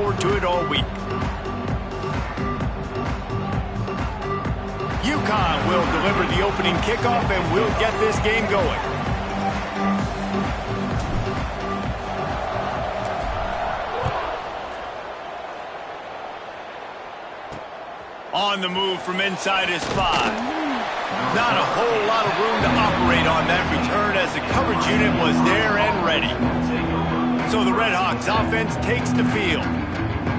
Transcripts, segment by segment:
forward to it all week. UConn will deliver the opening kickoff and will get this game going. On the move from inside his 5. Not a whole lot of room to operate on that return as the coverage unit was there and ready. So the Redhawks offense takes the field.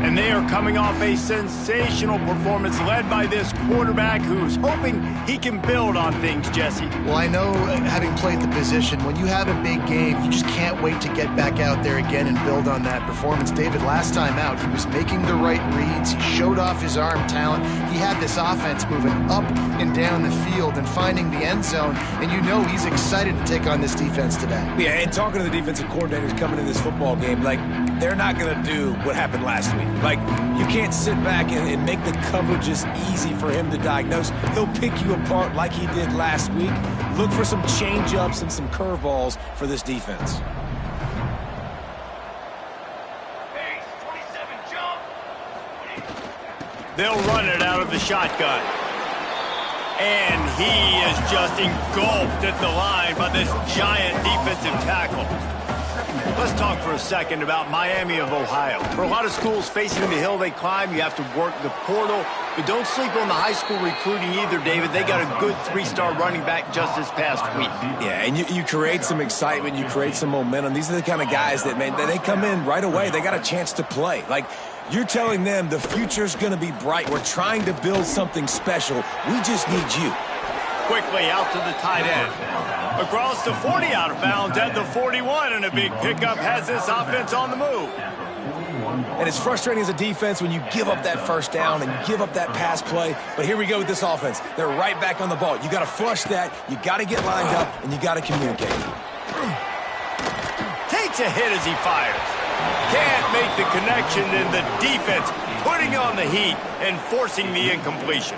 And they are coming off a sensational performance led by this quarterback who's hoping he can build on things, Jesse. Well, I know, having played the position, when you have a big game, you just can't wait to get back out there again and build on that performance. David, last time out, he was making the right reads. He showed off his arm talent. He had this offense moving up and down the field and finding the end zone. And you know he's excited to take on this defense today. Yeah, and talking to the defensive coordinators coming in this football game, like, they're not going to do what happened last week. Like, you can't sit back and make the coverages easy for him to diagnose. He'll pick you apart like he did last week. Look for some change-ups and some curveballs for this defense. They'll run it out of the shotgun. And he is just engulfed at the line by this giant defensive tackle. Let's talk for a second about Miami of Ohio. For a lot of schools facing the hill they climb, you have to work the portal. But don't sleep on the high school recruiting either, David. They got a good 3-star running back just this past week. Yeah, and you create some excitement. You create some momentum. These are the kind of guys that, man, they come in right away. They got a chance to play. Like, you're telling them the future's going to be bright. We're trying to build something special. We just need you. Quickly out to the tight end. Across the 40, out of bounds at the 41, and a big pickup has this offense on the move. And it's frustrating as a defense when you give up that first down and you give up that pass play. But here we go with this offense. They're right back on the ball. You got to flush that. You got to get lined up, and you got to communicate. Takes a hit as he fires. Can't make the connection, and the defense putting on the heat and forcing the incompletion.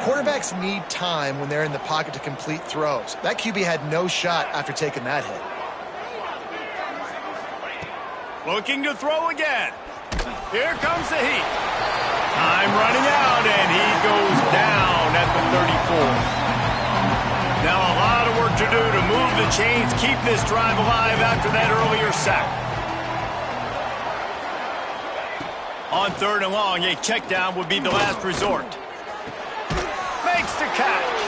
Quarterbacks need time when they're in the pocket to complete throws. That QB had no shot after taking that hit. Looking to throw again. Here comes the heat. Time running out, and he goes down at the 34. Now a lot of work to do to move the chains, keep this drive alive after that earlier sack. On 3rd and long, a check down would be the last resort. Makes the catch.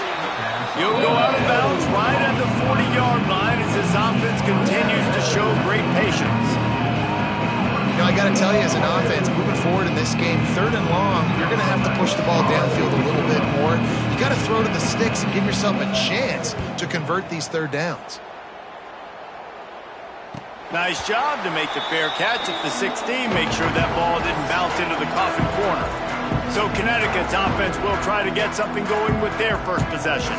He'll go out of bounds right at the 40-yard line as this offense continues to show great patience. You know, I got to tell you, as an offense, moving forward in this game, 3rd and long, you're going to have to push the ball downfield a little bit more. You got to throw to the sticks and give yourself a chance to convert these 3rd downs. Nice job to make the fair catch at the 16. Make sure that ball didn't bounce into the coffin corner. So Connecticut's offense will try to get something going with their first possession.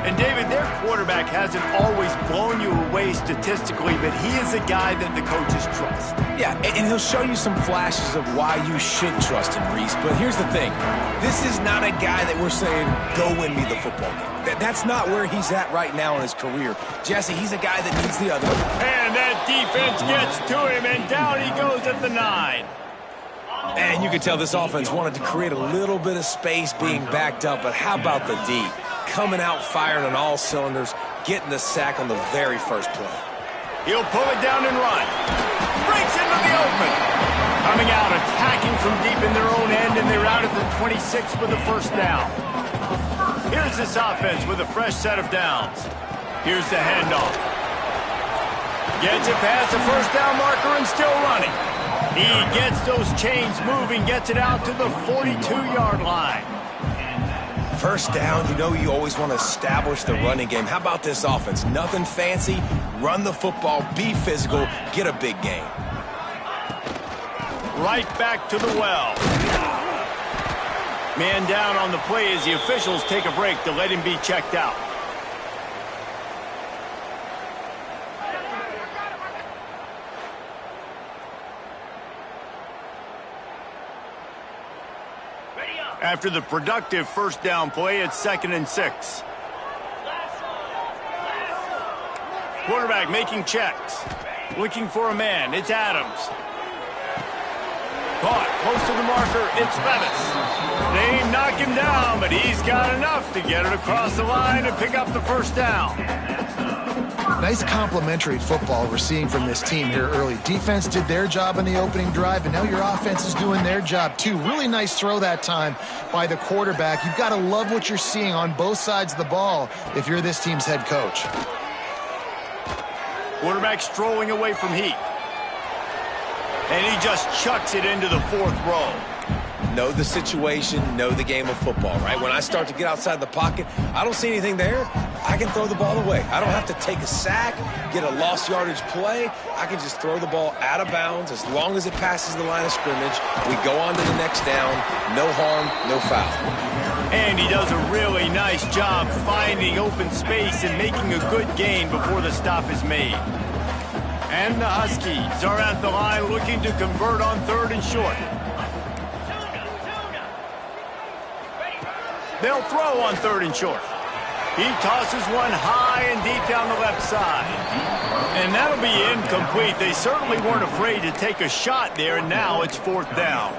And David, their quarterback hasn't always blown you away statistically, but he is a guy that the coaches trust. Yeah, and he'll show you some flashes of why you should trust him, Reese. But here's the thing. This is not a guy that we're saying, go win me the football game. That's not where he's at right now in his career. Jesse, he's a guy that needs the other. And that defense gets to him, and down he goes at the 9. And you can tell this offense wanted to create a little bit of space being backed up, but how about the D? Coming out firing on all cylinders, getting the sack on the very first play. He'll pull it down and run. Breaks into the open. Coming out, attacking from deep in their own end, and they're out at the 26 with the first down. Here's this offense with a fresh set of downs. Here's the handoff. Gets it past the first down marker and still running. He gets those chains moving, gets it out to the 42-yard line. First down, you know you always want to establish the running game. How about this offense? Nothing fancy. Run the football, be physical, get a big gain. Right back to the well. Man down on the play as the officials take a break to let him be checked out. After the productive first down play, it's 2nd and 6. Quarterback making checks. Looking for a man. It's Adams. Caught close to the marker, it's Levis. They knock him down, but he's got enough to get it across the line and pick up the first down. Nice complementary football we're seeing from this team here early. Defense did their job on the opening drive, and now your offense is doing their job too. Really nice throw that time by the quarterback. You've got to love what you're seeing on both sides of the ball if you're this team's head coach. Quarterback strolling away from Heat. And he just chucks it into the fourth row. Know the situation, know the game of football, right? When I start to get outside the pocket, I don't see anything there, I can throw the ball away. I don't have to take a sack, get a lost yardage play. I can just throw the ball out of bounds as long as it passes the line of scrimmage. We go on to the next down. No harm, no foul. And he does a really nice job finding open space and making a good gain before the stop is made. And the Huskies are at the line looking to convert on 3rd and short. They'll throw on 3rd and short. He tosses one high and deep down the left side. And that'll be incomplete. They certainly weren't afraid to take a shot there, and now it's 4th down.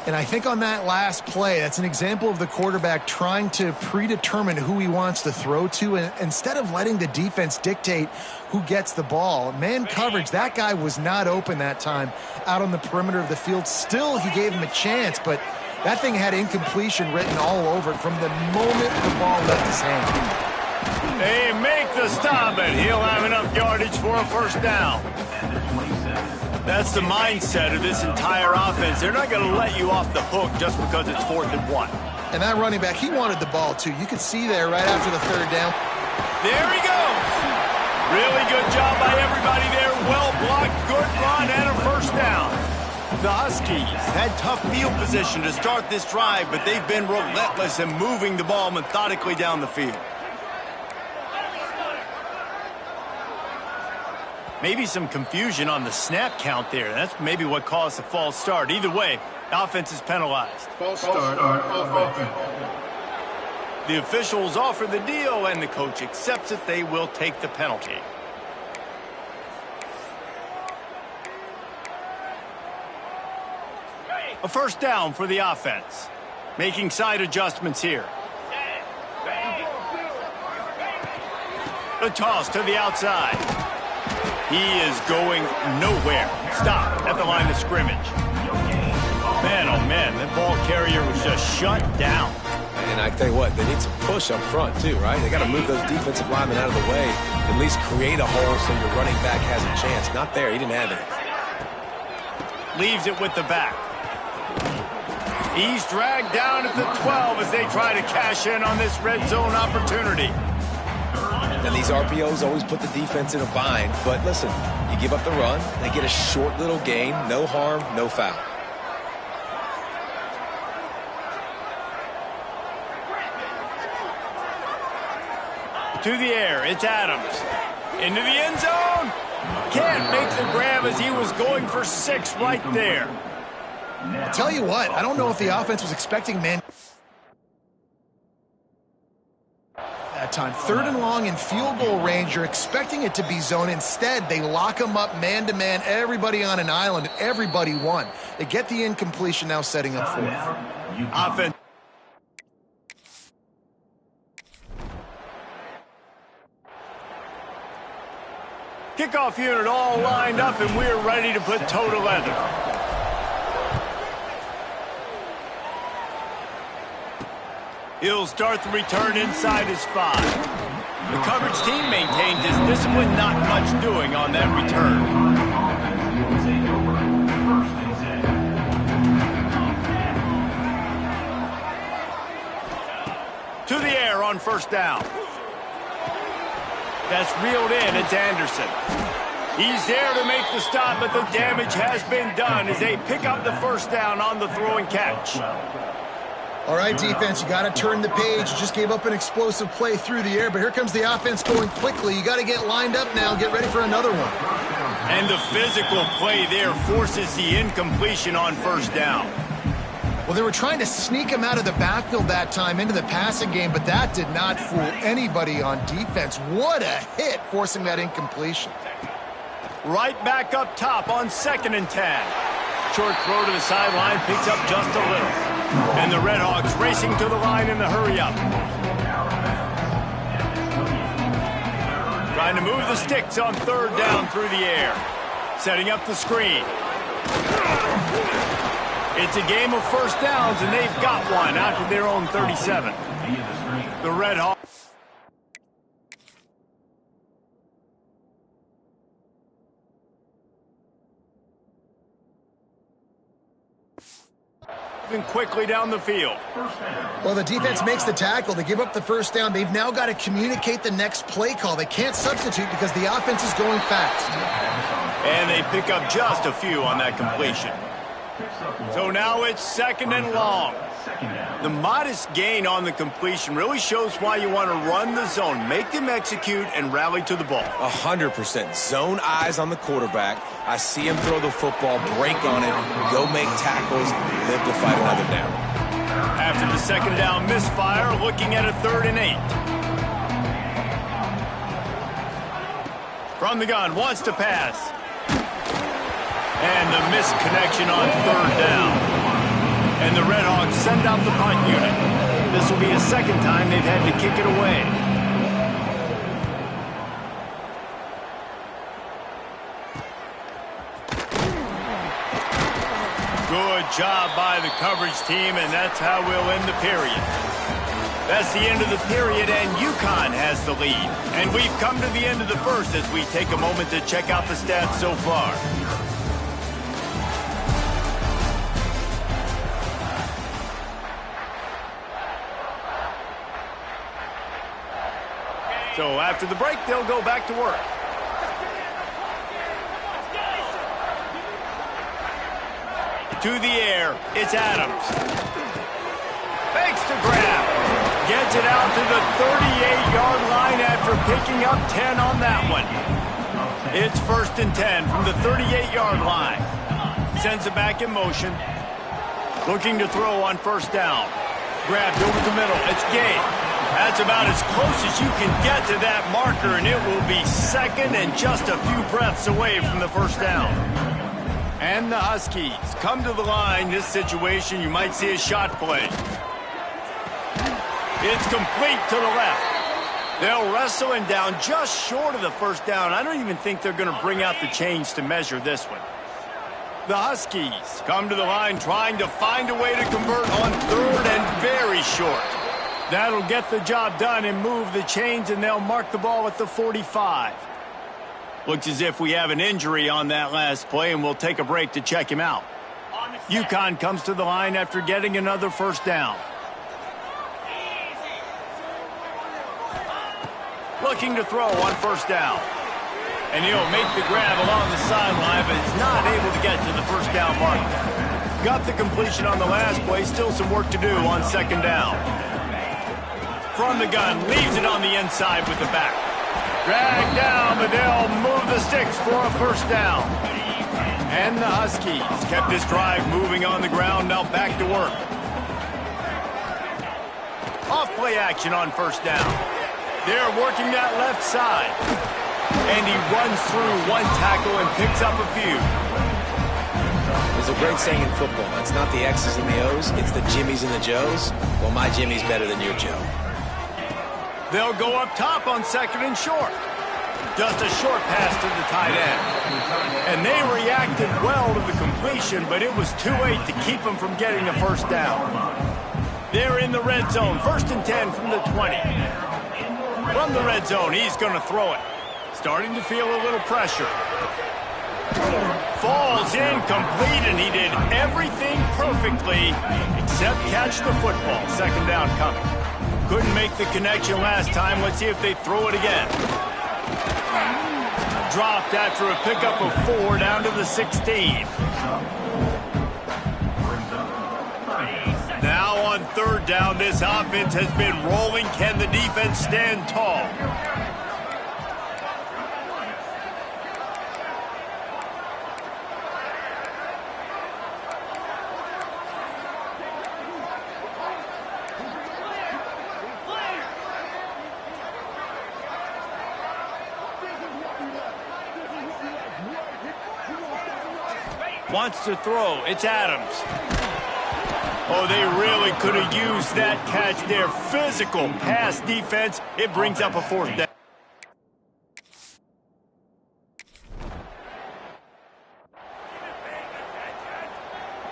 And I think on that last play, that's an example of the quarterback trying to predetermine who he wants to throw to, and instead of letting the defense dictate who gets the ball. Man coverage, that guy was not open that time out on the perimeter of the field. Still, he gave him a chance, but that thing had incompletion written all over it from the moment the ball left his hand. They make the stop, and he'll have enough yardage for a first down. That's the mindset of this entire offense. They're not going to let you off the hook just because it's 4th and 1. And that running back, he wanted the ball too. You could see there right after the 3rd down. There he goes. Really good job by everybody there. Well blocked, good run, and a first down. The Huskies had tough field position to start this drive, but they've been relentless in moving the ball methodically down the field. Maybe some confusion on the snap count there. That's maybe what caused the false start. Either way, offense is penalized. False start offense. The officials offer the deal, and the coach accepts it. They will take the penalty. A first down for the offense. Making side adjustments here. A toss to the outside. He is going nowhere. Stop at the line of scrimmage. Man, oh man, that ball carrier was just shut down. And I tell you what, they need some push up front too, right? They got to move those defensive linemen out of the way, at least create a hole so your running back has a chance. Not there, he didn't have it. Leaves it with the back. He's dragged down at the 12 as they try to cash in on this red zone opportunity. And these RPOs always put the defense in a bind. But listen, you give up the run, they get a short little gain, no harm, no foul. To the air, it's Adams. Into the end zone. Can't make the grab as he was going for 6 right there. I'll tell you what, I don't know if the offense was expecting man that time. 3rd and long in field goal range. You're expecting it to be zone. Instead, they lock them up man-to-man, everybody on an island, everybody won. They get the incompletion, now setting up 4th. Offense. Kickoff unit all lined up, and we're ready to put toe to leather. He'll start the return inside his 5. The coverage team maintains his discipline, not much doing on that return. To the air on first down. That's reeled in, it's Anderson. He's there to make the stop, but the damage has been done as they pick up the first down on the throw and catch. All right, defense, you got to turn the page. You just gave up an explosive play through the air, but here comes the offense going quickly. You got to get lined up now, get ready for another one. And the physical play there forces the incompletion on first down. Well, they were trying to sneak him out of the backfield that time into the passing game, but that did not fool anybody on defense. What a hit, forcing that incompletion. Right back up top on 2nd and 10. short throw to the sideline picks up just a little. And the Redhawks racing to the line in the hurry-up. Trying to move the sticks on third down through the air. Setting up the screen. It's a game of first downs, and they've got one out to their own 37. The Redhawks quickly down the field. Well, the defense makes the tackle. They give up the first down. They've now got to communicate the next play call. They can't substitute because the offense is going fast. And they pick up just a few on that completion. So now it's second and long. The modest gain on the completion really shows why you want to run the zone, make them execute, and rally to the ball. 100%. Zone eyes on the quarterback. I see him throw the football, break on it, go make tackles, live to fight another down. After the second down misfire, looking at a 3rd and 8. From the gun, wants to pass. And the missed connection on 3rd down. And the Redhawks send out the punt unit. This will be a second time they've had to kick it away. Good job by the coverage team, and that's how we'll end the period. That's the end of the period, and UConn has the lead. And we've come to the end of the first as we take a moment to check out the stats so far. So after the break, they'll go back to work. To the air, it's Adams. Fakes to grab. Gets it out to the 38-yard line after picking up 10 on that one. It's 1st and 10 from the 38-yard line. Sends it back in motion. Looking to throw on 1st down. Grabbed over the middle. It's Gay. That's about as close as you can get to that marker, and it will be 2nd and just a few breaths away from the 1st down. And the Huskies come to the line. This situation, you might see a shot play. It's complete to the left. They'll wrestle him down just short of the 1st down. I don't even think they're going to bring out the chains to measure this one. The Huskies come to the line trying to find a way to convert on 3rd and very short. That'll get the job done and move the chains, and they'll mark the ball at the 45. Looks as if we have an injury on that last play, and we'll take a break to check him out. UConn comes to the line after getting another 1st down. Looking to throw on 1st down. And he'll make the grab along the sideline, but is not able to get to the 1st down mark. Got the completion on the last play, still some work to do on 2nd down. From the gun, leaves it on the inside with the back. Dragged down, but they'll move the sticks for a 1st down. And the Huskies kept this drive moving on the ground, now back to work. Off play action on 1st down. They're working that left side. And he runs through one tackle and picks up a few. There's a great saying in football. It's not the X's and the O's, it's the Jimmies and the Joes. Well, my Jimmy's better than your Joe. They'll go up top on 2nd and short. Just a short pass to the tight end. And they reacted well to the completion, but it was too late to keep them from getting the 1st down. They're in the red zone, 1st and 10 from the 20. From the red zone, he's going to throw it. Starting to feel a little pressure. Falls incomplete, and he did everything perfectly except catch the football. 2nd down coming. Couldn't make the connection last time. Let's see if they throw it again. Dropped after a pickup of 4 down to the 16. Now on 3rd down, this offense has been rolling. Can the defense stand tall? Wants to throw. It's Adams. Oh, they really could have used that catch there. Physical pass defense. It brings up a 4th down.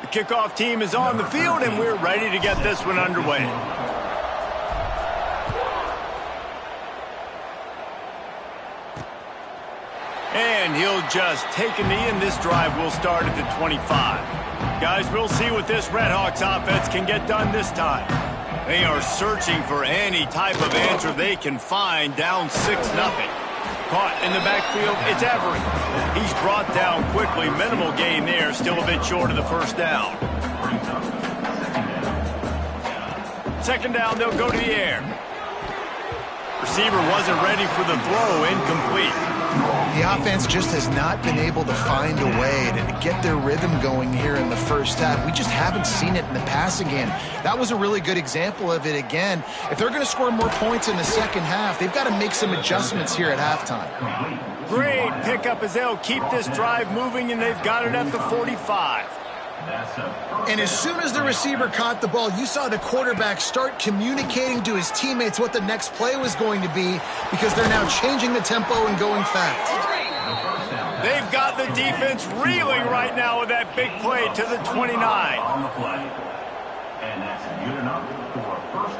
The kickoff team is on the field, and we're ready to get this one underway. And he'll just take a knee, and this drive will start at the 25. Guys, we'll see what this Redhawks offense can get done this time. They are searching for any type of answer they can find, down 6-0. Caught in the backfield, it's Everett. He's brought down quickly. Minimal gain there, still a bit short of the 1st down. 2nd down, they'll go to the air. Receiver wasn't ready for the throw, incomplete. The offense just has not been able to find a way to get their rhythm going here in the 1st half. We just haven't seen it in the passing game. That was a really good example of it again. If they're going to score more points in the 2nd half, they've got to make some adjustments here at halftime. Great pickup as they'll keep this drive moving, and they've got it at the 45. And as soon as the receiver caught the ball, you saw the quarterback start communicating to his teammates what the next play was going to be, because they're now changing the tempo and going fast. They've got the defense reeling right now with that big play to the 29. On the play. And that's good enough for a 1st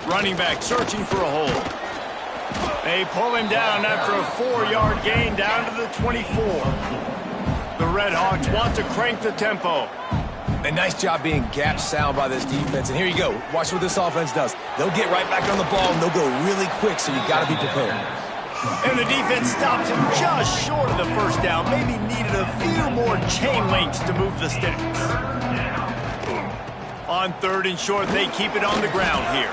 down. Running back searching for a hole. They pull him down after a 4-yard gain down to the 24. The Redhawks want to crank the tempo. A nice job being gap sound by this defense. And here you go. Watch what this offense does. They'll get right back on the ball, and they'll go really quick, so you got to be prepared. And the defense stops him just short of the 1st down. Maybe needed a few more chain links to move the sticks. On 3rd and short, they keep it on the ground here.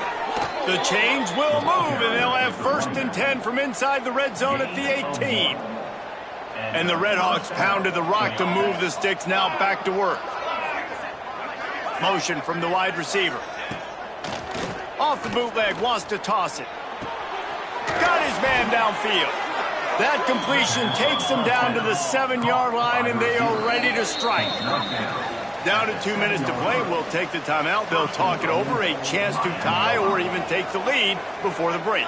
The chains will move, and they'll have 1st and 10 from inside the red zone at the 18. And the Redhawks pounded the rock to move the sticks, now back to work. Motion from the wide receiver. Off the bootleg, wants to toss it. Got his man downfield. That completion takes them down to the 7-yard line, and they are ready to strike. Down to 2 minutes to play. We'll take the timeout. They'll talk it over, a chance to tie or even take the lead before the break.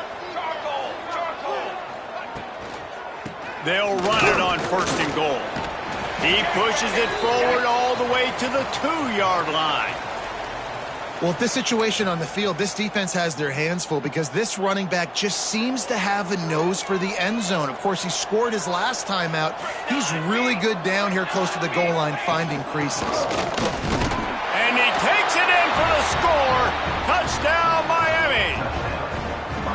They'll run it on 1st and goal. He pushes it forward all the way to the 2-yard line. Well, at this situation on the field, this defense has their hands full, because this running back just seems to have a nose for the end zone. Of course, he scored his last time out. He's really good down here close to the goal line, finding creases. And he takes it in for the score. Touchdown, Miami.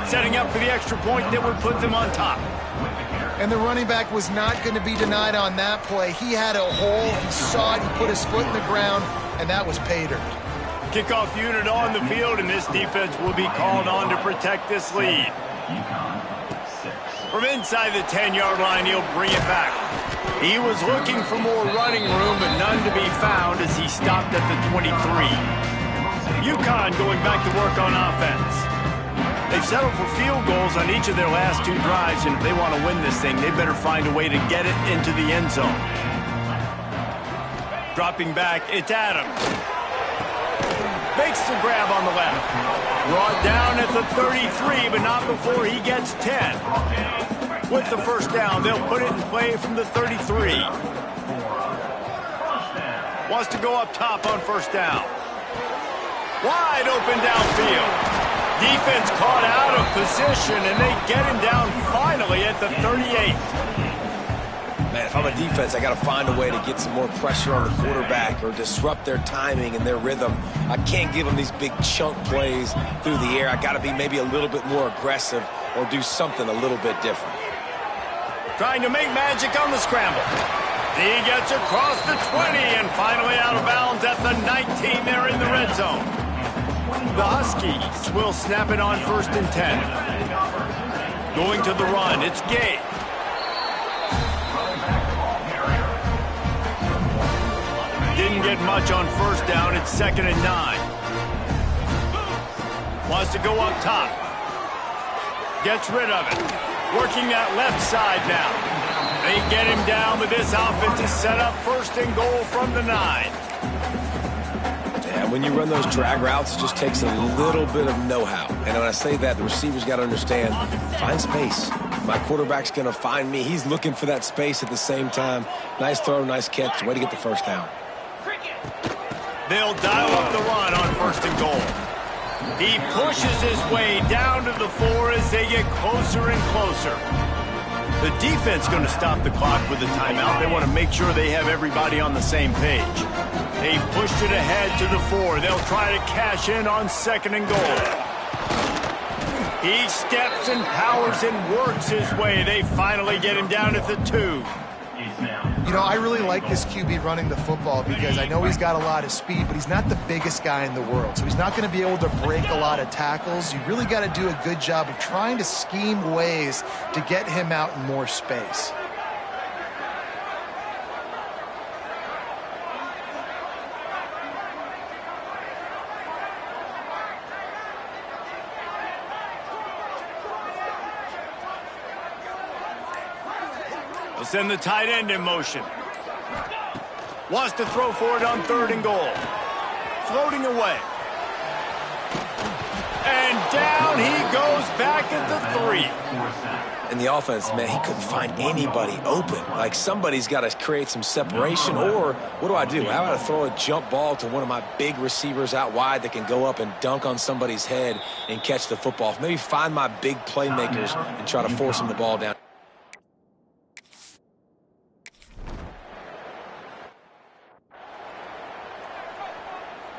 Setting up for the extra point that would put them on top. And the running back was not going to be denied on that play. He had a hole, he saw it, he put his foot in the ground, and that was pay dirt. Kickoff unit on the field, and this defense will be called on to protect this lead. From inside the 10-yard line, he'll bring it back. He was looking for more running room, but none to be found as he stopped at the 23. UConn going back to work on offense. They've settled for field goals on each of their last 2 drives, and if they want to win this thing, they better find a way to get it into the end zone. Dropping back, it's Adams. Makes the grab on the left. Brought down at the 33, but not before he gets 10. With the 1st down, they'll put it in play from the 33. Wants to go up top on 1st down. Wide open downfield. Defense caught out of position, and they get him down finally at the 38. Man, if I'm a defense, I got to find a way to get some more pressure on the quarterback or disrupt their timing and their rhythm. I can't give them these big chunk plays through the air. I got to be maybe a little bit more aggressive or do something a little bit different. Trying to make magic on the scramble. He gets across the 20 and finally out of bounds at the 19 there in the red zone. The Huskies will snap it on 1st and 10. Going to the run, it's Gay. Didn't get much on 1st down, it's 2nd and 9. Wants to go up top. Gets rid of it. Working that left side now. They get him down with this offense to set up 1st and goal from the 9. And when you run those drag routes, it just takes a little bit of know-how. And when I say that, the receiver's got to understand, find space. My quarterback's going to find me. He's looking for that space at the same time. Nice throw, nice catch. Way to get the 1st down. They'll dial up the run on 1st and goal. He pushes his way down to the 4 as they get closer and closer. The defense going to stop the clock with a timeout. They want to make sure they have everybody on the same page. They've pushed it ahead to the 4. They'll try to cash in on 2nd and goal. He steps and powers and works his way. They finally get him down at the 2. You know, I really like this QB running the football because I know he's got a lot of speed, but he's not the biggest guy in the world. So he's not going to be able to break a lot of tackles. You really got to do a good job of trying to scheme ways to get him out in more space. They'll send the tight end in motion. Wants to throw for it on 3rd and goal. Floating away. And down he goes back at the 3. In the offense, man, he couldn't find anybody open. Like, somebody's got to create some separation, or what do? How about I throw a jump ball to one of my big receivers out wide that can go up and dunk on somebody's head and catch the football? Maybe find my big playmakers and try to force them the ball down.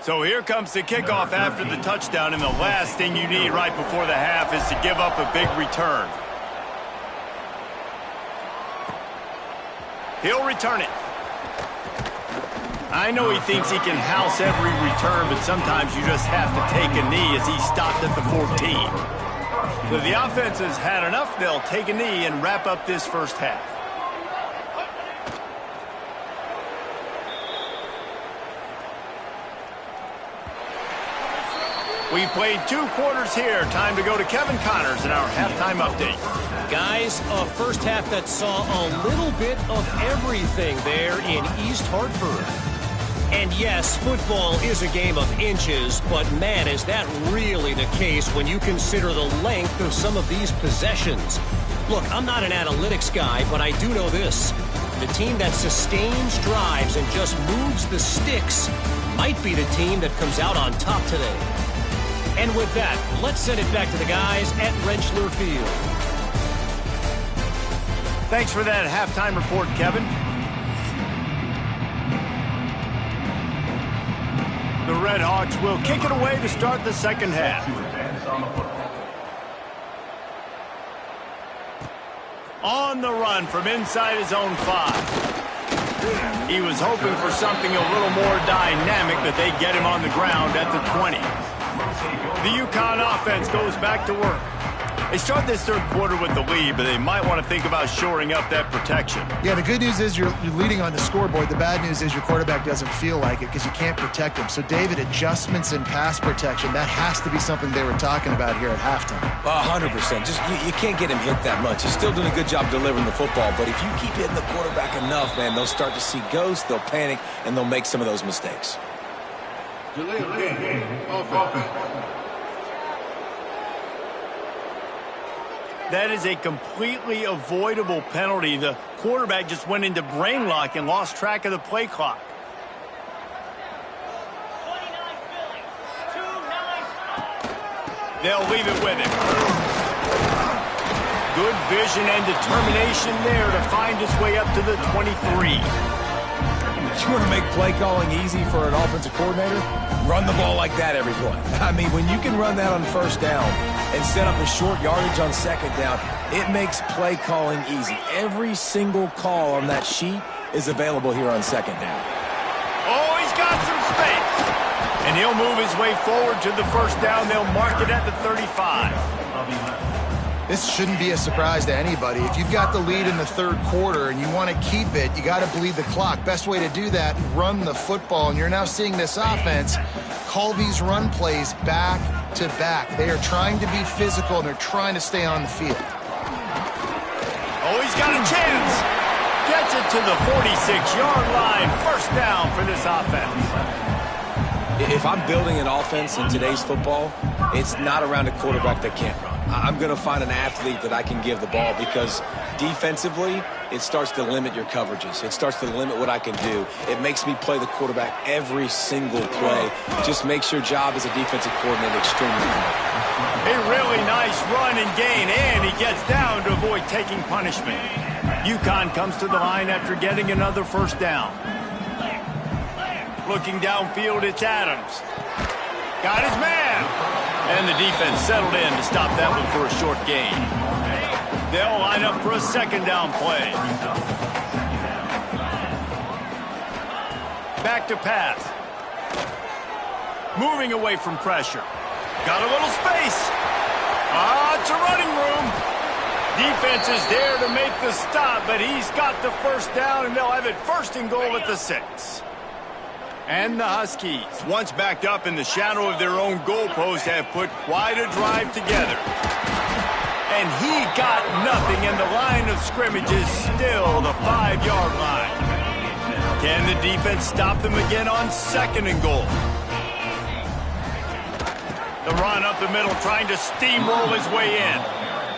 So here comes the kickoff after the touchdown, and the last thing you need right before the half is to give up a big return. He'll return it. I know he thinks he can house every return, but sometimes you just have to take a knee as he stopped at the 14. So the offense has had enough. They'll take a knee and wrap up this 1st half. We've played 2 quarters here. Time to go to Kevin Connors in our halftime update. Guys, a 1st half that saw a little bit of everything there in East Hartford. And yes, football is a game of inches, but man, is that really the case when you consider the length of some of these possessions. Look, I'm not an analytics guy, but I do know this. The team that sustains drives and just moves the sticks might be the team that comes out on top today. And with that, let's send it back to the guys at Rentschler Field. Thanks for that halftime report, Kevin. The Red Hawks will kick it away to start the 2nd half. On the run from inside his own 5. He was hoping for something a little more dynamic, but they get him on the ground at the 20. The UConn offense goes back to work. They start this 3rd quarter with the lead, but they might want to think about shoring up that protection. Yeah, the good news is you're leading on the scoreboard. The bad news is your quarterback doesn't feel like it because you can't protect him. So, David, adjustments in pass protection, that has to be something they were talking about here at halftime. 100%. Just you can't get him hit that much. He's still doing a good job delivering the football, but if you keep hitting the quarterback enough, man, they'll start to see ghosts, they'll panic, and they'll make some of those mistakes. That is a completely avoidable penalty. The quarterback just went into brain lock and lost track of the play clock. They'll leave it with him. Good vision and determination there to find his way up to the 23. You want to make play calling easy for an offensive coordinator? Run the ball like that every play. I mean, when you can run that on 1st down and set up a short yardage on 2nd down, it makes play calling easy. Every single call on that sheet is available here on 2nd down. Oh, he's got some space. And he'll move his way forward to the 1st down. They'll mark it at the 35. This shouldn't be a surprise to anybody. If you've got the lead in the 3rd quarter and you want to keep it, you got to bleed the clock. Best way to do that, run the football. And you're now seeing this offense call these run plays back to back. They are trying to be physical, and they're trying to stay on the field. Oh, he's got a chance. Gets it to the 46-yard line. First down for this offense. If I'm building an offense in today's football, it's not around a quarterback that can't run. I'm going to find an athlete that I can give the ball, because defensively, it starts to limit your coverages. It starts to limit what I can do. It makes me play the quarterback every single play. Just makes your job as a defensive coordinator extremely hard. A really nice run and gain, and he gets down to avoid taking punishment. UConn comes to the line after getting another first down. Looking downfield, it's Adams. Got his man. And the defense settled in to stop that one for a short gain. They'll line up for a second down play. Back to pass. Moving away from pressure. Got a little space. It's a running room. Defense is there to make the stop, but he's got the first down, and they'll have it first and goal at the 6. And the Huskies, once backed up in the shadow of their own goalpost, have put quite a drive together. And he got nothing, and the line of scrimmage is still the 5-yard line. Can the defense stop them again on second and goal? The run up the middle, trying to steamroll his way in.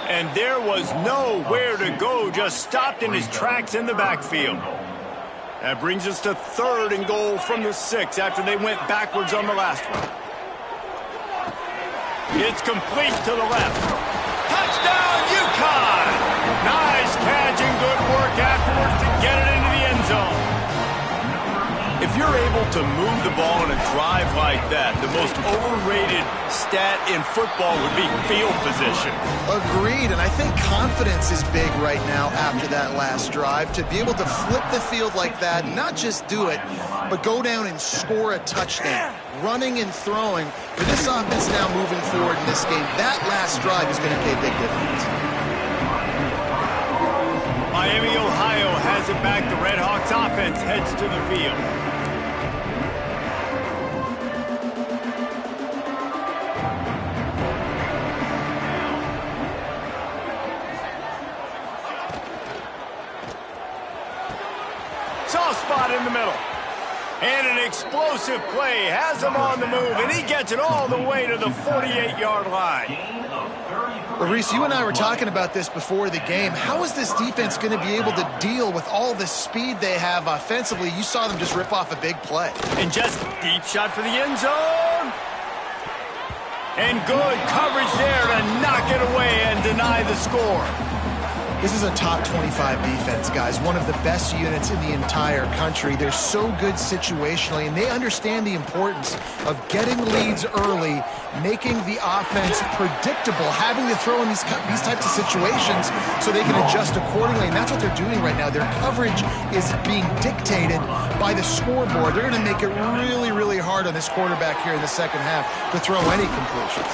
And there was nowhere to go, just stopped in his tracks in the backfield. That brings us to third and goal from the 6 after they went backwards on the last one. It's complete to the left. Touchdown, UConn! Nice catch and good work afterwards to get it into the end zone. If you're able to move the ball in a drive like that, the most overrated stat in football would be field position. Agreed, and I think confidence is big right now after that last drive. To be able to flip the field like that, not just do it, but go down and score a touchdown. Running and throwing. For this offense now moving forward in this game, that last drive is going to pay a big difference. Miami, Ohio has it back. The Red Hawks offense heads to the field. Soft spot in the middle. And an explosive play has him on the move, and he gets it all the way to the 48-yard line. Well, Reese, you and I were talking about this before the game. How is this defense going to be able to deal with all the speed they have offensively? You saw them just rip off a big play. And just deep shot for the end zone. And good coverage there to knock it away and deny the score. This is a top 25 defense, guys. One of the best units in the entire country. They're so good situationally, and they understand the importance of getting leads early, making the offense predictable, having to throw in these types of situations so they can adjust accordingly, and that's what they're doing right now. Their coverage is being dictated by the scoreboard. They're going to make it really, really hard on this quarterback here in the second half to throw any completions.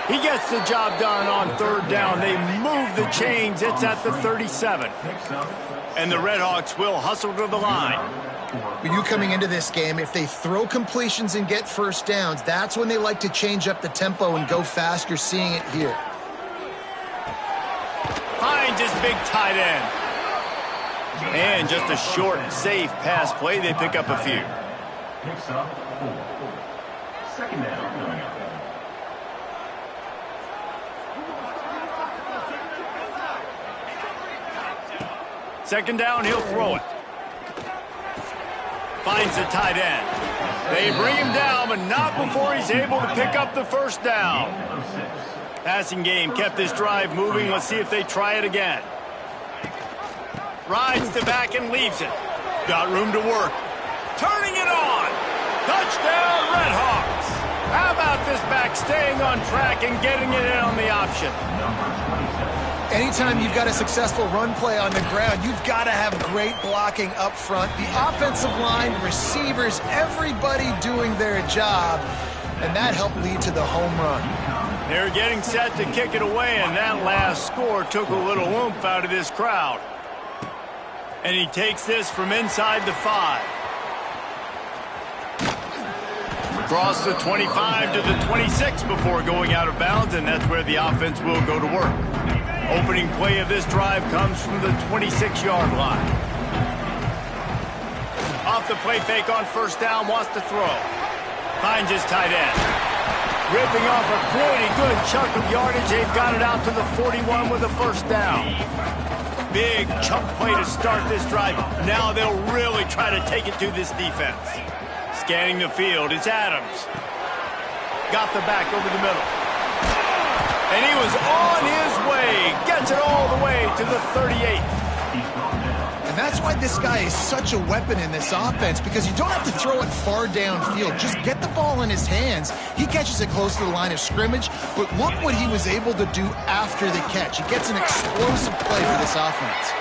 He gets the job done on third down. They move the chains. It's at the 37. And the Redhawks will hustle to the line. But you coming into this game, if they throw completions and get first downs, that's when they like to change up the tempo and go fast. You're seeing it here. Finds his big tight end. And just a short, safe pass play. They pick up a few. Picks up 4. Second down coming up. Second down, he'll throw it. Finds the tight end. They bring him down, but not before he's able to pick up the first down. Passing game kept this drive moving. Let's see if they try it again. Rides the back and leaves it. Got room to work. Turning it on. Touchdown, Redhawks. How about this back staying on track and getting it in on the option? Anytime you've got a successful run play on the ground, you've got to have great blocking up front. The offensive line, receivers, everybody doing their job, and that helped lead to the home run. They're getting set to kick it away, and that last score took a little oomph out of this crowd. And he takes this from inside the 5. Across the 25 to the 26 before going out of bounds, and that's where the offense will go to work. Opening play of this drive comes from the 26-yard line. off the play fake on first down, wants to throw. Finds his tight end. Ripping off a pretty good chunk of yardage. They've got it out to the 41 with a first down. Big chunk play to start this drive. Now they'll really try to take it to this defense. Scanning the field, it's Adams. Got the back over the middle. And he was on his way. Gets it all the way to the 38. And that's why this guy is such a weapon in this offense, because you don't have to throw it far downfield. Just get the ball in his hands. He catches it close to the line of scrimmage, but look what he was able to do after the catch. He gets an explosive play for this offense.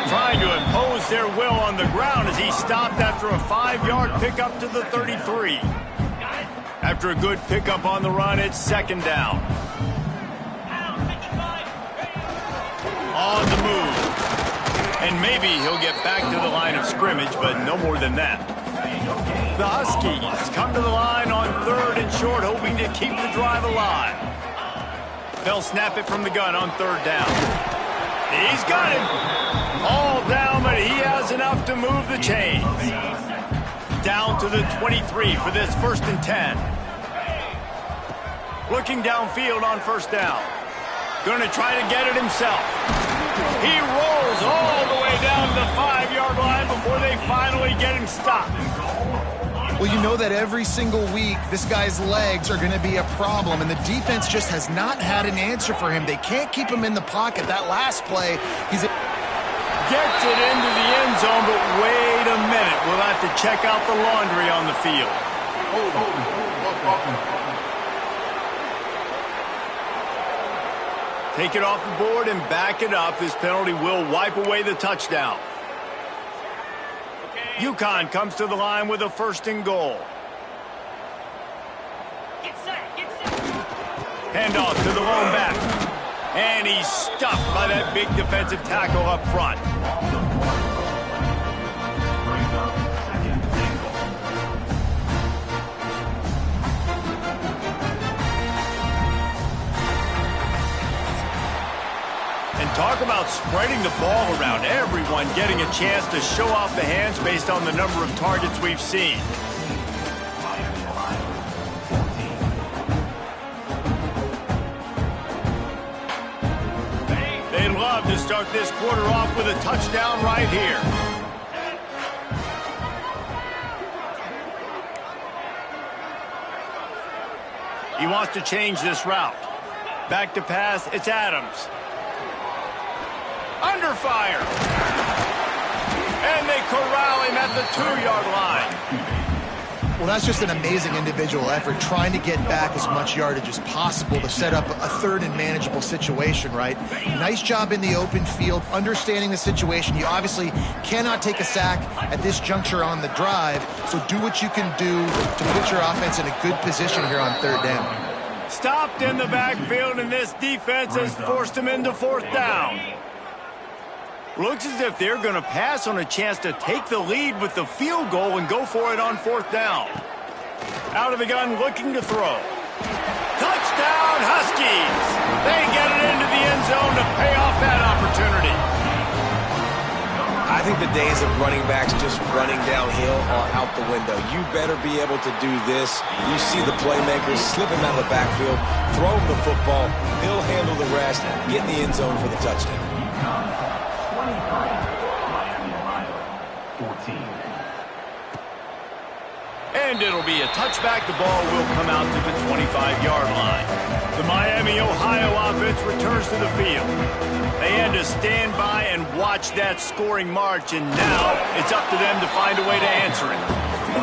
Trying to impose their will on the ground as he stopped after a 5-yard pickup to the 33. After a good pickup on the run, it's second down. On the move. And maybe he'll get back to the line of scrimmage, but no more than that. The Huskies come to the line on 3rd and short, hoping to keep the drive alive. They'll snap it from the gun on 3rd down. He's got him. All down, but he has enough to move the chains. Down to the 23 for this 1st and 10. Looking downfield on first down. Going to try to get it himself. He rolls all the way down to the 5-yard line before they finally get him stopped. Well, you know that every single week, this guy's legs are going to be a problem, and the defense just has not had an answer for him. They can't keep him in the pocket. That last play, he's... Gets it into the end zone, but wait a minute. We'll have to check out the laundry on the field. Take it off the board and back it up. This penalty will wipe away the touchdown. UConn comes to the line with a 1st and goal. Get set. Handoff to the lone back. And he's stuffed by that big defensive tackle up front. And talk about spreading the ball around. Everyone getting a chance to show off the hands based on the number of targets we've seen. They'd love to start this quarter off with a touchdown right here. He wants to change this route. Back to pass, it's Adams. Under fire. And they corral him at the 2-yard line. Well, that's just an amazing individual effort, trying to get back as much yardage as possible to set up a 3rd and manageable situation, right? Nice job in the open field, understanding the situation. You obviously cannot take a sack at this juncture on the drive, so do what you can do to put your offense in a good position here on 3rd down. Stopped in the backfield, and this defense has forced him into 4th down. Looks as if they're going to pass on a chance to take the lead with the field goal and go for it on 4th down. Out of the gun, looking to throw. Touchdown, Huskies! They get it into the end zone to pay off that opportunity. I think the days of running backs just running downhill are out the window. You better be able to do this. You see the playmakers slip him out of the backfield, throw him the football, he'll handle the rest, get in the end zone for the touchdown. And it'll be a touchback. The ball will come out to the 25-yard line. The Miami, Ohio offense returns to the field. They had to stand by and watch that scoring march, and now it's up to them to find a way to answer it.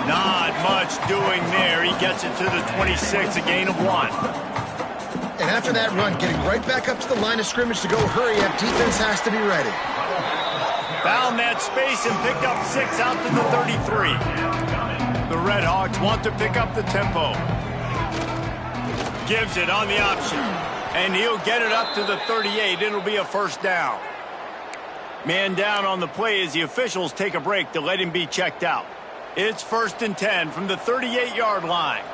Not much doing there. He gets it to the 26, a gain of 1. And after that run, getting right back up to the line of scrimmage to go hurry up, defense has to be ready. Found that space and picked up 6 out to the 33. The Red Hawks want to pick up the tempo. Gives it on the option. And he'll get it up to the 38. It'll be a 1st down. Man down on the play as the officials take a break to let him be checked out. It's 1st and 10 from the 38-yard line.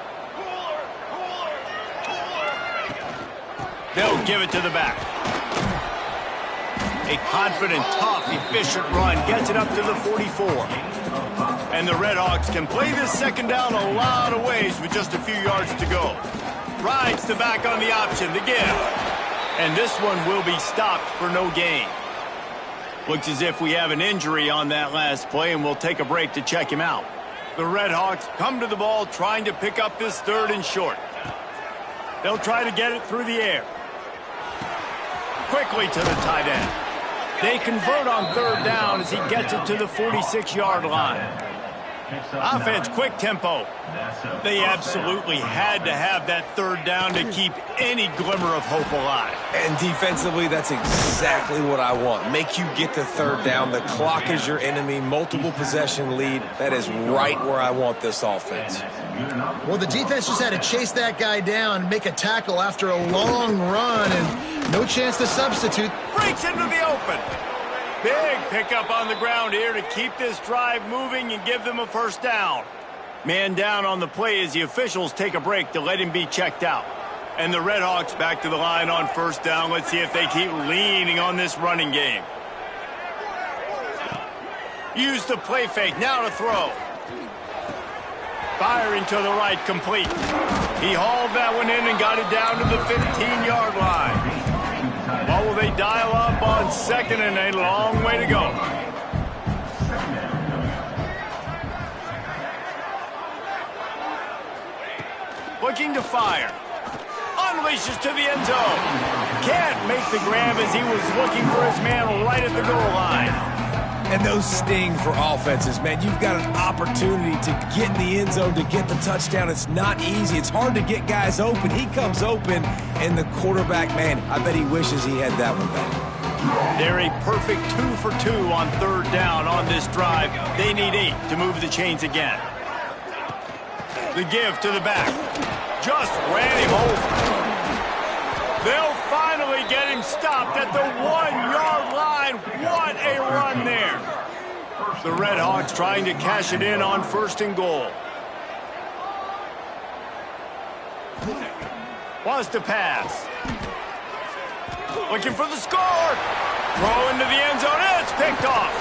They'll give it to the back. A confident, tough, efficient run gets it up to the 44. And the Redhawks can play this second down a lot of ways with just a few yards to go. Rides the back on the option, the give. And this one will be stopped for no gain. Looks as if we have an injury on that last play, and we'll take a break to check him out. The Redhawks come to the ball trying to pick up this 3rd and short. They'll try to get it through the air. Quickly to the tight end. They convert on 3rd down as he gets it to the 46-yard line. Offense, quick tempo. They absolutely had to have that 3rd down to keep any glimmer of hope alive. And defensively, that's exactly what I want. Make you get the 3rd down. The clock is your enemy. Multiple possession lead. That is right where I want this offense. Well, the defense just had to chase that guy down and make a tackle after a long run, and no chance to substitute. Breaks into the open. Big pickup on the ground here to keep this drive moving and give them a 1st down. Man down on the play as the officials take a break to let him be checked out. And the Redhawks back to the line on 1st down. Let's see if they keep leaning on this running game. Use the play fake, now to throw. Firing to the right, complete. He hauled that one in and got it down to the 15-yard line. Well, will they dial up on 2nd and a long way to go? Looking to fire. Unleashes to the end zone. Can't make the grab as he was looking for his man right at the goal line. And those sting for offenses, man. You've got an opportunity to get in the end zone, to get the touchdown. It's not easy. It's hard to get guys open. He comes open, and the quarterback, man, I bet he wishes he had that one back. They're a perfect 2 for 2 on 3rd down on this drive. They need 8 to move the chains again. The give to the back. Just ran him over. They'll finally get him stopped at the 1-yard line. What a run there. The Redhawks trying to cash it in on 1st and goal. Wants to pass. Looking for the score. Throw into the end zone. It's picked off.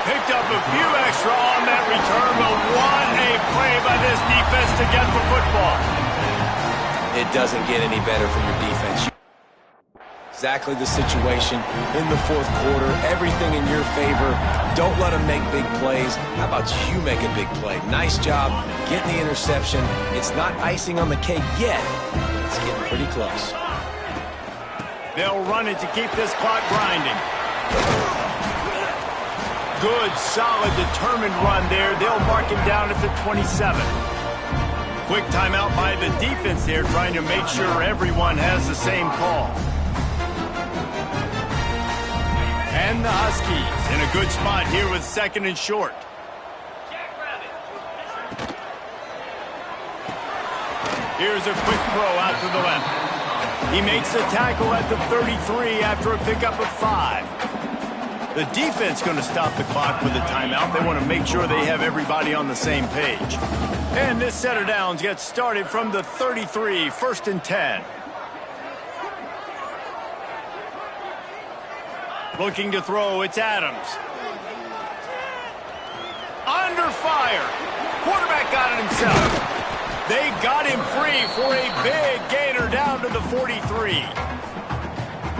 Picked up a few extra on that return, but what a play by this defense to get the football. It doesn't get any better for your defense. Exactly the situation in the 4th quarter. Everything in your favor. Don't let them make big plays. How about you make a big play? Nice job getting the interception. It's not icing on the cake yet. It's getting pretty close. They'll run it to keep this clock grinding. Good, solid, determined run there. They'll mark him down at the 27. Quick timeout by the defense there, trying to make sure everyone has the same call. And the Huskies in a good spot here with 2nd and short. Here's a quick throw out to the left. He makes the tackle at the 33 after a pickup of 5. The defense going to stop the clock with a timeout. They want to make sure they have everybody on the same page. And this set of downs gets started from the 33, 1st and 10. Looking to throw, it's Adams. Under fire. Quarterback got it himself. They got him free for a big gainer down to the 43.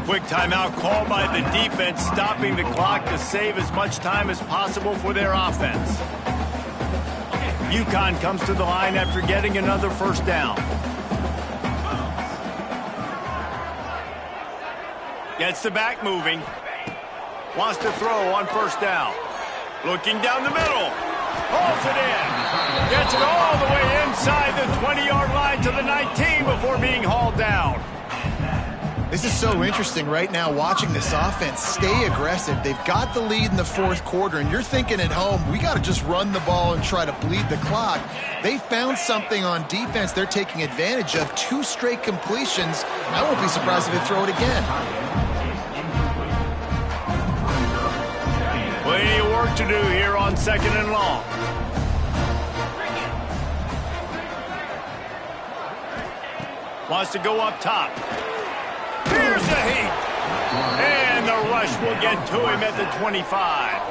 Quick timeout called by the defense, stopping the clock to save as much time as possible for their offense. UConn comes to the line after getting another 1st down. Gets the back moving. Wants to throw on 1st down. Looking down the middle. Hauls it in. Gets it all the way inside the 20-yard line to the 19 before being hauled down. This is so interesting right now, watching this offense stay aggressive. They've got the lead in the 4th quarter, and you're thinking at home, we got to just run the ball and try to bleed the clock. They found something on defense they're taking advantage of. 2 straight completions. I won't be surprised if they throw it again. Plenty of work to do here on 2nd and long. Wants to go up top. Here's the heat. And the rush will get to him at the 25.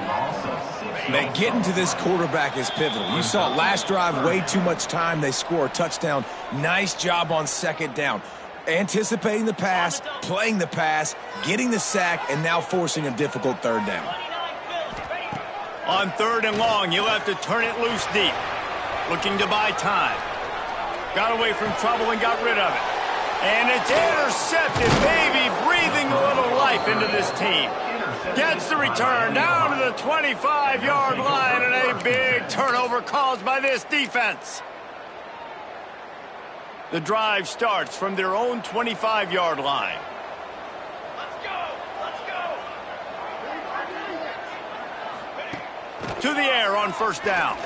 Man, getting to this quarterback is pivotal. You saw last drive, way too much time. They score a touchdown. Nice job on second down. Anticipating the pass, playing the pass, getting the sack, and now forcing a difficult third down. On 3rd and long, you'll have to turn it loose deep. Looking to buy time. Got away from trouble and got rid of it. And it's intercepted, maybe breathing a little life into this team. Gets the return down to the 25-yard line, and a big turnover caused by this defense. The drive starts from their own 25-yard line. To the air on 1st down.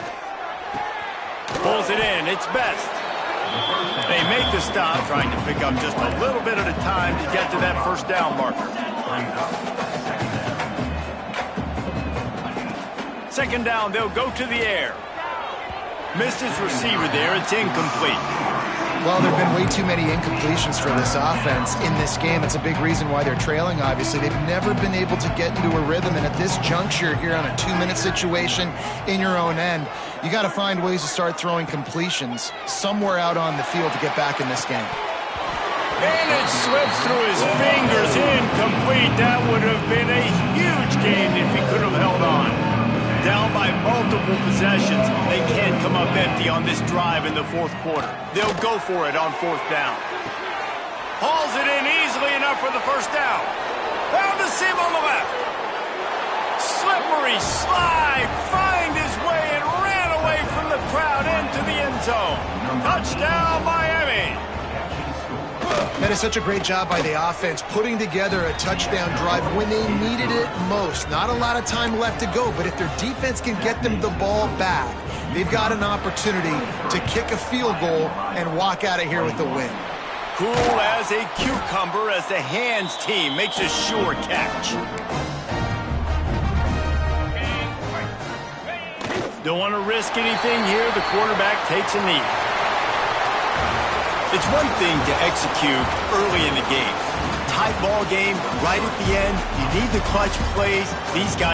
Pulls it in. It's Best. They make the stop, trying to pick up just a little bit at a time to get to that 1st down marker. 2nd down, they'll go to the air. Missed his receiver there. It's incomplete. Well, there have been way too many incompletions for this offense in this game. It's a big reason why they're trailing, obviously. They've never been able to get into a rhythm, and at this juncture here on a 2-minute situation in your own end, you got to find ways to start throwing completions somewhere out on the field to get back in this game. And it slips through his fingers, incomplete. That would have been a huge game if he could have held on. Down by multiple possessions, they can't come up empty on this drive in the 4th quarter. They'll go for it on 4th down. Hauls it in easily enough for the 1st down. Found a seam on the left. Slippery slide, find his way and ran away from the crowd into the end zone. Touchdown, Miami. That is such a great job by the offense, putting together a touchdown drive when they needed it most. Not a lot of time left to go, but if their defense can get them the ball back, they've got an opportunity to kick a field goal and walk out of here with the win. Cool as a cucumber as the hands team makes a sure catch. Don't want to risk anything here. The quarterback takes a knee. It's one thing to execute early in the game. Tight ball game, right at the end. You need the clutch plays. These guys